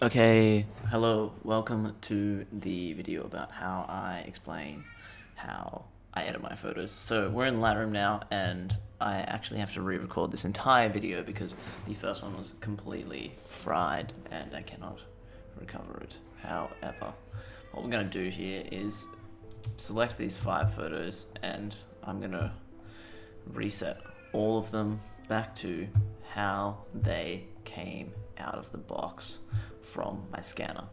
Okay, hello, welcome to the video about how I explain how I edit my photos. So we're in Lightroom now, and I actually have to re-record this entire video because the first one was completely fried and I cannot recover it. However, what we're going to do here is select these 5 photos and I'm going to reset all of them back to how they came out of the box from my scanner.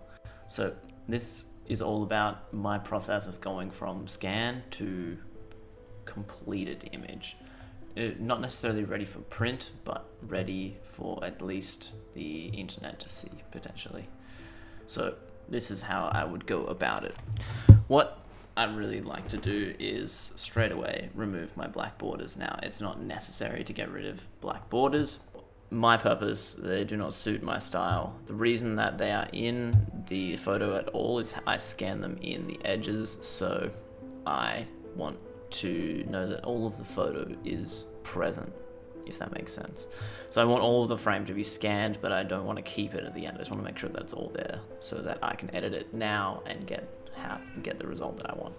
So this is all about my process of going from scan to completed image. Not necessarily ready for print, but ready for at least the internet to see, potentially. So this is how I would go about it. What I really like to do is straight away remove my black borders. Now, it's not necessary to get rid of black borders. My purpose, they do not suit my style. The reason that they are in the photo at all is I scan them in the edges, so I want to know that all of the photo is present, if that makes sense. So I want all of the frame to be scanned, but I don't want to keep it at the end. I just want to make sure that it's all there so that I can edit it now and get the result that I want.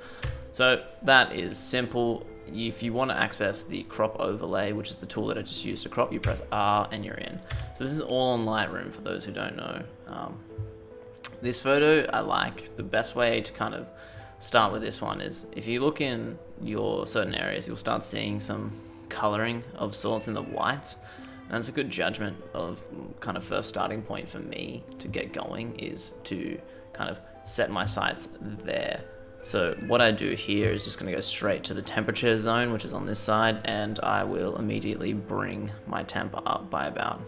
So that is simple. If you want to access the crop overlay, which is the tool that I just used to crop, you press R and you're in. So this is all on Lightroom for those who don't know. This photo I like. The best way to kind of start with this one is if you look in your certain areas, you'll start seeing some coloring of sorts in the whites. And that's a good judgment of kind of first starting point for me to get going is to kind of set my sights there. So what I do here is just going to go straight to the temperature zone, which is on this side, and I will immediately bring my temp up by about,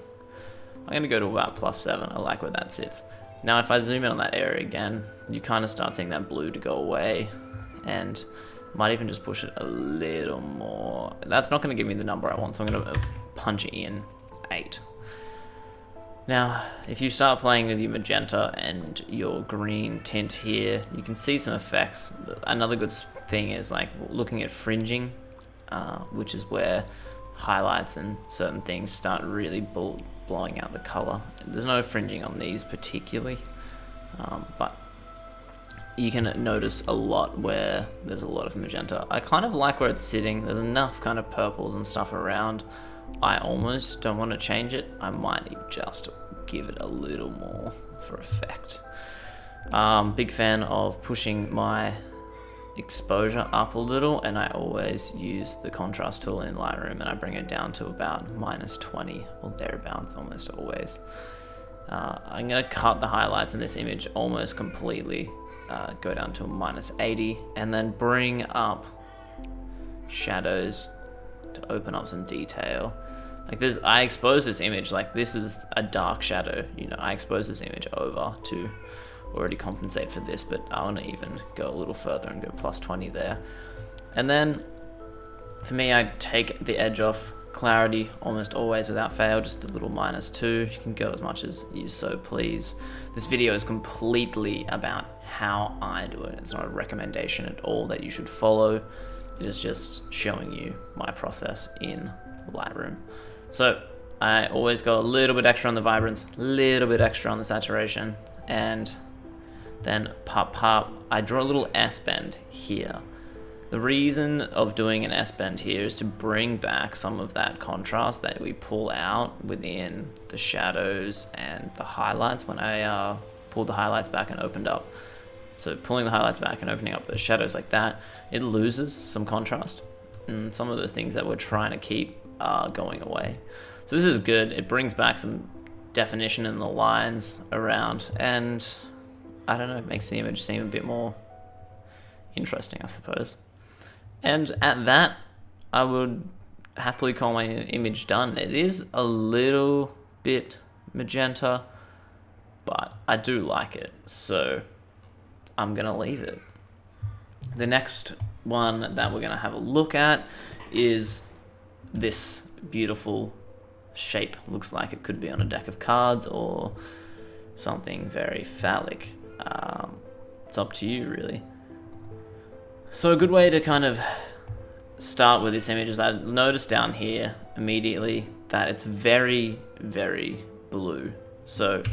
I'm going to go to about +7. I like where that sits. Now if I zoom in on that area again, you kind of start seeing that blue to go away, and might even just push it a little more. That's not going to give me the number I want, so I'm going to punch in 8. Now, if you start playing with your magenta and your green tint here, you can see some effects. Another good thing is like looking at fringing, which is where highlights and certain things start really blowing out the color. There's no fringing on these particularly, but you can notice a lot where there's a lot of magenta. I kind of like where it's sitting. There's enough kind of purples and stuff around. I almost don't want to change it. I might just give it a little more for effect. Big fan of pushing my exposure up a little, and I always use the contrast tool in Lightroom and I bring it down to about -20 or thereabouts almost always. I'm going to cut the highlights in this image almost completely, go down to -80, and then bring up shadows to open up some detail. Like this, I expose this image, like this is a dark shadow, you know, I expose this image over to already compensate for this, but I want to even go a little further and go +20 there. And then for me, I take the edge off clarity almost always without fail, just a little -2. You can go as much as you so please. This video is completely about how I do it. It's not a recommendation at all that you should follow. It is just showing you my process in Lightroom. So I always go a little bit extra on the vibrance, a little bit extra on the saturation, and then pop. I draw a little S-bend here. The reason of doing an S-bend here is to bring back some of that contrast that we pull out within the shadows and the highlights when I pulled the highlights back and opened up. So pulling the highlights back and opening up the shadows like that, it loses some contrast. And some of the things that we're trying to keep are going away. So this is good. It brings back some definition in the lines around, and I don't know, it makes the image seem a bit more interesting, I suppose. And at that, I would happily call my image done. It is a little bit magenta, but I do like it, so I'm gonna leave it. The next one that we're gonna have a look at is this beautiful shape. Looks like it could be on a deck of cards or something very phallic. It's up to you, really. So a good way to kind of start with this image is I notice down here immediately that it's very, very blue. So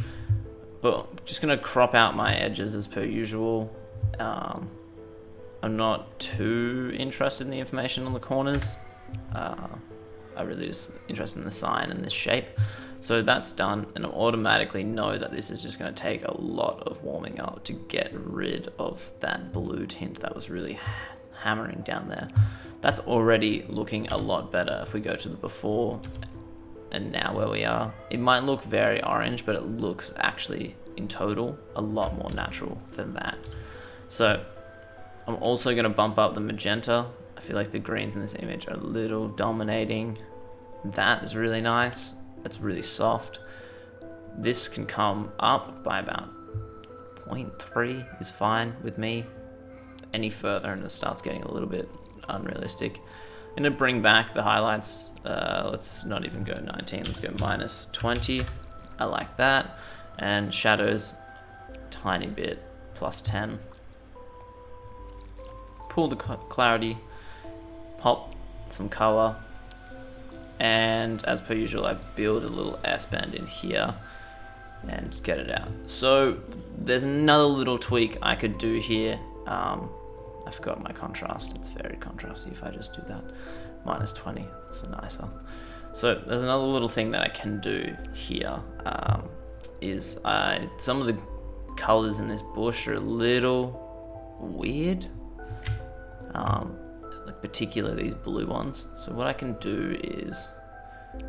But just gonna crop out my edges as per usual. I'm not too interested in the information on the corners. I'm really just interested in the sign and the shape. So that's done, and I automatically know that this is just going to take a lot of warming up to get rid of that blue tint that was really hammering down there. That's already looking a lot better if we go to the before and now where we are. It might look very orange, but it looks actually, in total, a lot more natural than that. So I'm also going to bump up the magenta. I feel like the greens in this image are a little dominating. That is really nice. It's really soft. This can come up by about 0.3 is fine with me. Any further and it starts getting a little bit unrealistic. I'm going to bring back the highlights. Let's not even go 19, let's go -20. I like that. And shadows, tiny bit, +10. Pull the clarity, pop some color, and as per usual I build a little S-bend in here and get it out. So there's another little tweak I could do here. I forgot my contrast, it's very contrasty if I just do that. -20, it's nicer. So there's another little thing that I can do here, is some of the colors in this bush are a little weird. Like particularly these blue ones. So what I can do is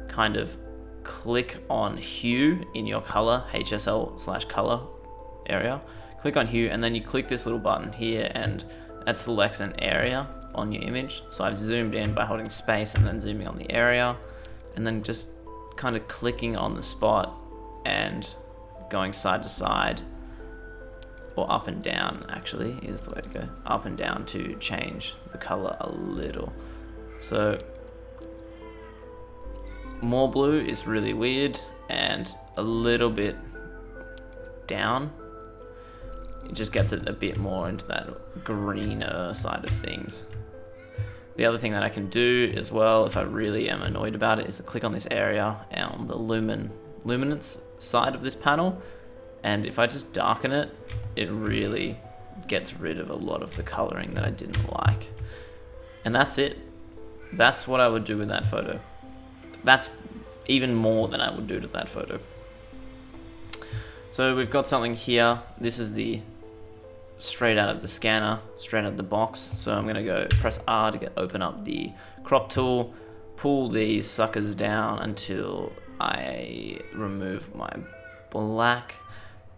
kind of click on hue in your color, HSL/color area. Click on hue and then you click this little button here and that selects an area on your image. So I've zoomed in by holding space and then zooming on the area and then just kind of clicking on the spot and going side to side, or up and down actually is the way to go, up and down to change the color a little. So more blue is really weird, and a little bit down it just gets it a bit more into that greener side of things. The other thing that I can do as well, if I really am annoyed about it, is to click on this area on the luminance side of this panel, and if I just darken it, it really gets rid of a lot of the coloring that I didn't like. And that's it. That's what I would do with that photo. That's even more than I would do to that photo. So we've got something here. This is the straight out of the scanner, straight out of the box. So I'm gonna go press R to open up the crop tool, pull these suckers down until I remove my black.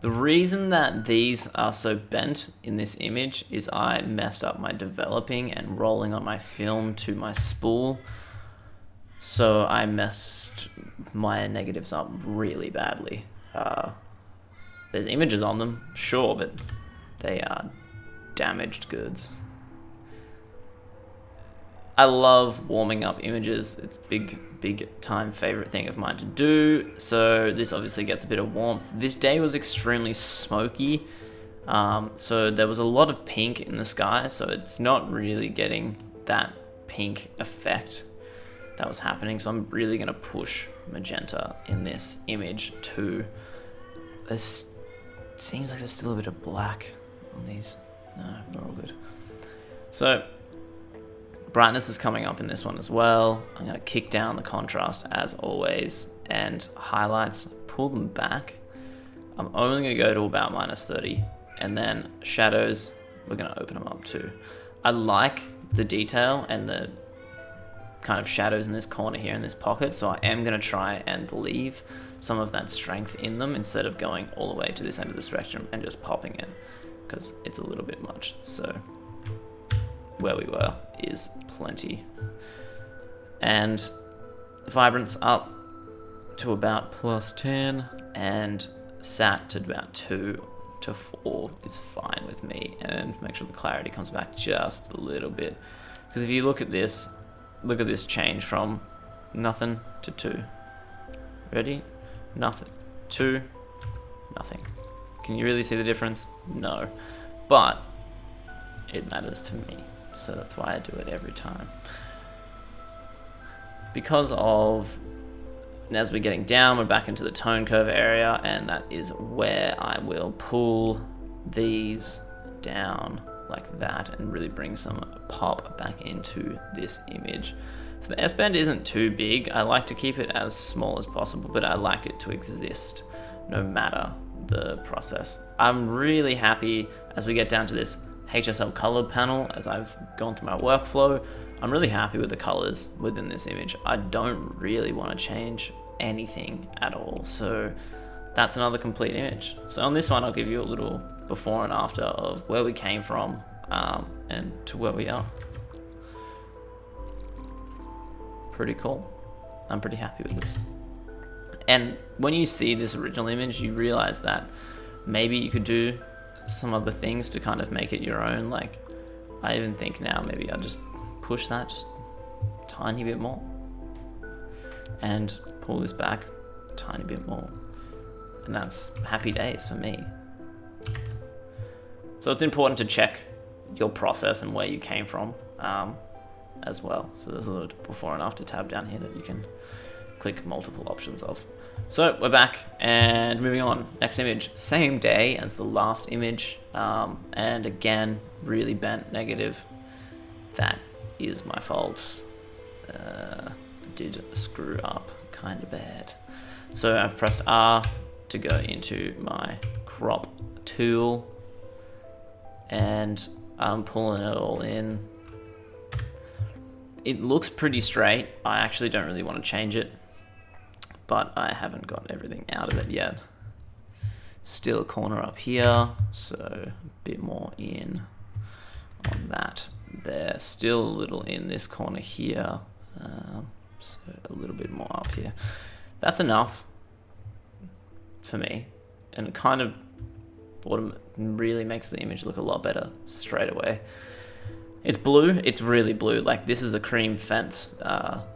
The reason that these are so bent in this image is I messed up my developing and rolling on my film to my spool. So I messed my negatives up really badly. There's images on them, sure, but they are damaged goods. I love warming up images. It's big time favorite thing of mine to do. So this obviously gets a bit of warmth. This day was extremely smoky. So there was a lot of pink in the sky. So it's not really getting that pink effect that was happening. So I'm really going to push magenta in this image too. This seems like there's still a bit of black on these. No, we're all good. So brightness is coming up in this one as well. I'm going to kick down the contrast as always, and highlights, pull them back. I'm only going to go to about -30, and then shadows, we're going to open them up too. I like the detail and the kind of shadows in this corner here in this pocket, so I am going to try and leave some of that strength in them instead of going all the way to this end of the spectrum and just popping it, because it's a little bit much. So where we were is plenty. And vibrance up to about +10, and sat to about 2 to 4 is fine with me. And make sure the clarity comes back just a little bit, because if you look at this change from nothing to 2. Ready? Nothing. 2, nothing. Can you really see the difference? No. But it matters to me, so that's why I do it every time. Because of And as we're getting down, we're back into the tone curve area, and that is where I will pull these down like that and really bring some pop back into this image. So the S-band isn't too big. I like to keep it as small as possible, but I like it to exist no matter the process. I'm really happy as we get down to this HSL color panel, as I've gone through my workflow. I'm really happy with the colors within this image. I don't really want to change anything at all. So that's another complete image. So on this one, I'll give you a little before and after of where we came from and to where we are. Pretty cool. I'm pretty happy with this. And when you see this original image, you realize that maybe you could do some other things to kind of make it your own. Like, I even think now maybe I'll just push that just a tiny bit more and pull this back a tiny bit more. And that's happy days for me. So it's important to check your process and where you came from as well. So there's a little before and after tab down here that you can click multiple options of. So we're back and moving on. Next image, same day as the last image, and again, really bent negative. That is my fault. I did screw up kind of bad. So I've pressed R to go into my crop tool, and I'm pulling it all in. It looks pretty straight. I actually don't really want to change it, but I haven't got everything out of it yet. Still a corner up here, so a bit more in on that there. Still a little in this corner here, so a little bit more up here. That's enough for me, and it kind of really makes the image look a lot better straight away. It's blue, it's really blue, like this is a cream fence,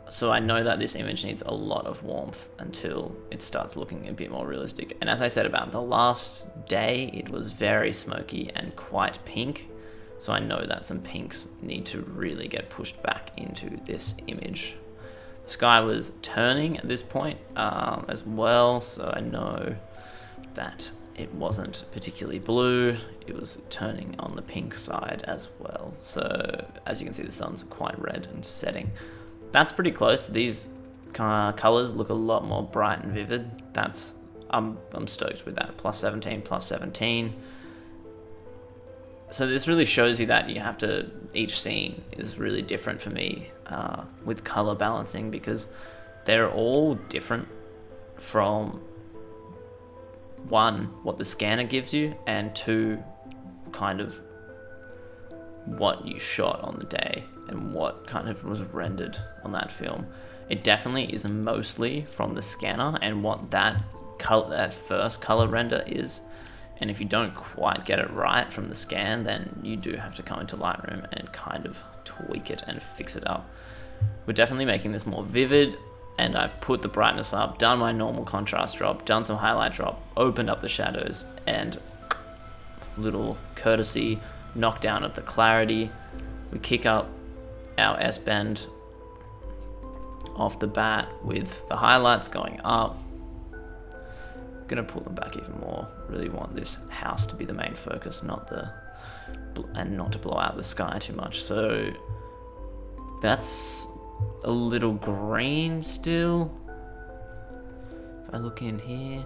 so I know that this image needs a lot of warmth until it starts looking a bit more realistic. And as I said about the last day, it was very smoky and quite pink, so I know that some pinks need to really get pushed back into this image. The sky was turning at this point as well, so I know that it wasn't particularly blue, it was turning on the pink side as well. So as you can see, the sun's quite red and setting. That's pretty close. These colors look a lot more bright and vivid. I'm stoked with that. Plus 17, plus 17. So this really shows you that you have to, each scene is really different for me with color balancing, because they're all different from one, what the scanner gives you, and two, kind of what you shot on the day and what kind of was rendered on that film. It definitely is mostly from the scanner and what that first color render is. And if you don't quite get it right from the scan, then you do have to come into Lightroom and kind of tweak it and fix it up. We're definitely making this more vivid, and I've put the brightness up, done my normal contrast drop, done some highlight drop, opened up the shadows, and little courtesy knockdown of the clarity. We kick up our S-bend off the bat with the highlights going up. Gonna pull them back even more. Really want this house to be the main focus, not to blow out the sky too much. So that's a little green still. If I look in here,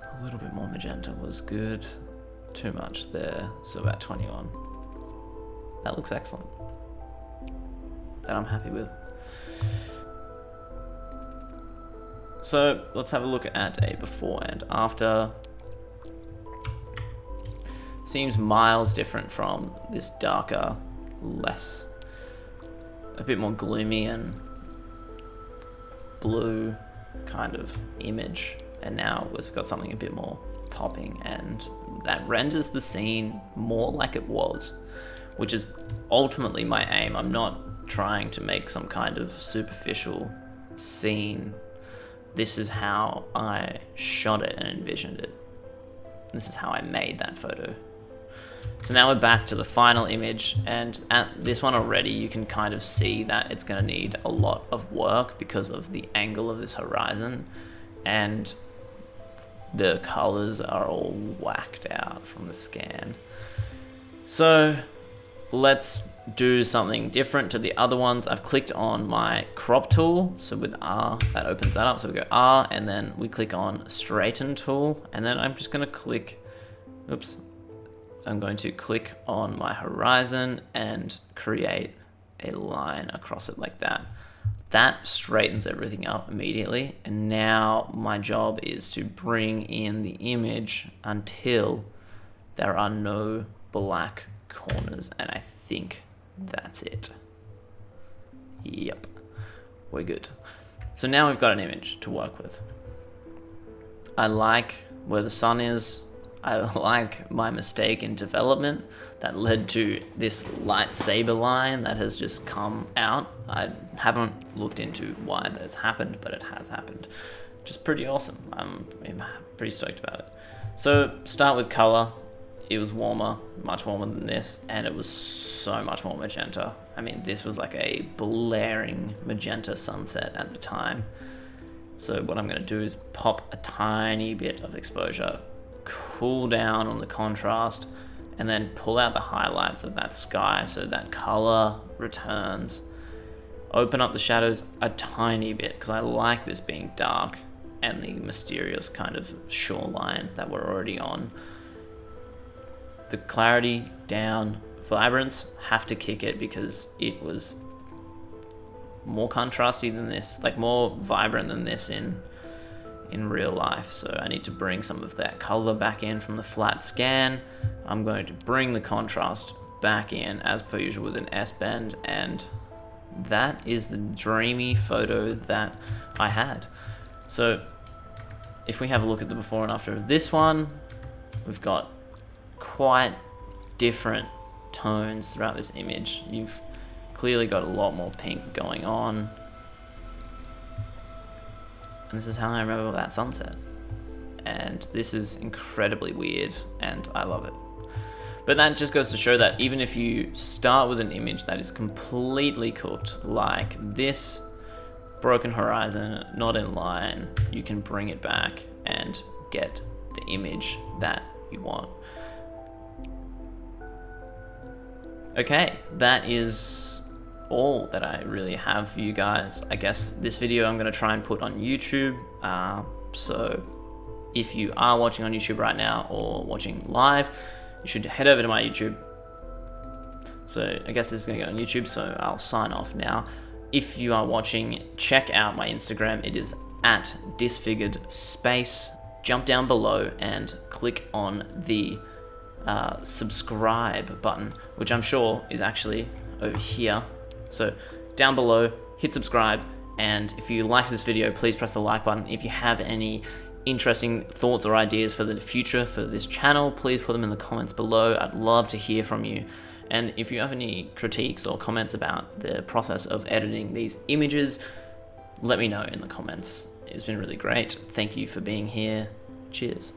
a little bit more magenta was good. Too much there, so about 21. That looks excellent. That I'm happy with. So let's have a look at a before and after. Seems miles different from this darker, a bit more gloomy and blue kind of image, and now we've got something a bit more popping, and that renders the scene more like it was, which is ultimately my aim. I'm not trying to make some kind of superficial scene. This is how I shot it and envisioned it. This is how I made that photo. So now we're back to the final image, and at this one already you can kind of see that it's going to need a lot of work because of the angle of this horizon, and the colors are all whacked out from the scan. So let's do something different to the other ones. I've clicked on my crop tool, so with R that opens that up. So we go R, and then we click on straighten tool, and then I'm just going to click, I'm going to click on my horizon and create a line across it like that. That straightens everything up immediately, and now my job is to bring in the image until there are no black corners, and I think that's it. Yep, we're good. So now we've got an image to work with. I like where the sun is. I like my mistake in development that led to this lightsaber line that has just come out. I haven't looked into why that's happened, but it has happened. Just pretty awesome. I'm pretty stoked about it. So start with color. It was warmer, much warmer than this, and it was so much more magenta. I mean, this was like a blaring magenta sunset at the time. So what I'm going to do is pop a tiny bit of exposure, cool down on the contrast, and then pull out the highlights of that sky so that color returns. Open up the shadows a tiny bit because I like this being dark and the mysterious kind of shoreline that we're already on. The clarity down, vibrance, have to kick it because it was more contrasty than this, like more vibrant than this in real life. So I need to bring some of that color back in from the flat scan. I'm going to bring the contrast back in as per usual with an S-bend, and that is the dreamy photo that I had. So if we have a look at the before and after of this one, we've got quite different tones throughout this image. You've clearly got a lot more pink going on. And this is how I remember that sunset. And this is incredibly weird, and I love it. But that just goes to show that even if you start with an image that is completely cooked, like this broken horizon, not in line, you can bring it back and get the image that you want. Okay, that is all that I really have for you guys. I guess this video I'm going to try and put on YouTube. So if you are watching on YouTube right now or watching live, you should head over to my YouTube. So I guess this is going to go on YouTube, so I'll sign off now. If you are watching, check out my Instagram. It is at disfiguredspace. Jump down below and click on the subscribe button, which I'm sure is actually over here. So down below, hit subscribe, and if you like this video, please press the like button. If you have any interesting thoughts or ideas for the future for this channel, please put them in the comments below. I'd love to hear from you. And if you have any critiques or comments about the process of editing these images, let me know in the comments. It's been really great. Thank you for being here. Cheers.